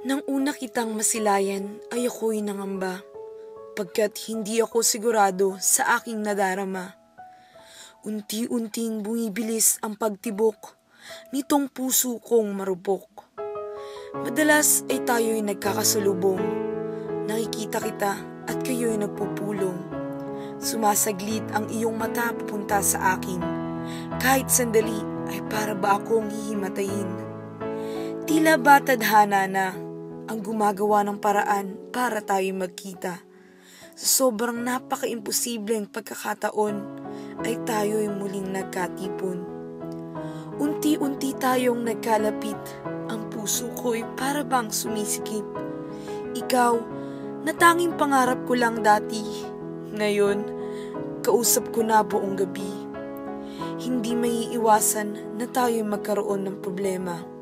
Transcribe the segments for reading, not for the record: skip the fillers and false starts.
Nang una kitang masilayan ay ako'y nangamba, pagkat hindi ako sigurado sa aking nadarama. Unti-unting bumibilis ang pagtibok nitong puso kong marupok. Madalas ay tayo'y nagkakasalubong, nakikita kita at kayo'y nagpupulong. Sumasaglit ang iyong mata papunta sa akin, kahit sandali ay para ba akong hihimatayin. Tila ba tadhana na ang gumagawa ng paraan para tayo magkita. Sa sobrang napaka-imposibleng pagkakataon ay tayo'y muling nagkatipon. Unti-unti tayong nagkalapit, ang puso ko'y para bang sumisikip. Ikaw, na tanging pangarap ko lang dati, ngayon, kausap ko na buong gabi. Hindi maiiwasan na tayo'y magkaroon ng problema.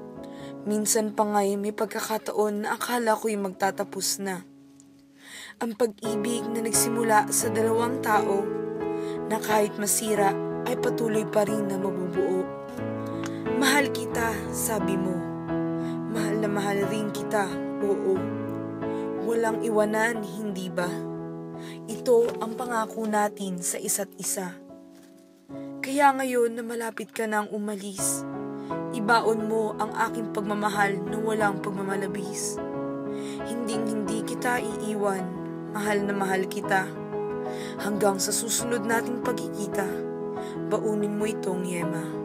Minsan pa nga'y may pagkakataon na akala ko'y magtatapos na. Ang pag-ibig na nagsimula sa dalawang tao na kahit masira ay patuloy pa rin na mabubuo. Mahal kita, sabi mo. Mahal na mahal rin kita, oo. Walang iwanan, hindi ba? Ito ang pangako natin sa isa't isa. Kaya ngayon na malapit ka nang umalis, ibaon mo ang aking pagmamahal na walang pagmamalabis. Hinding-hindi kita iiwan, mahal na mahal kita. Hanggang sa susunod nating pagkikita, baunin mo itong yema.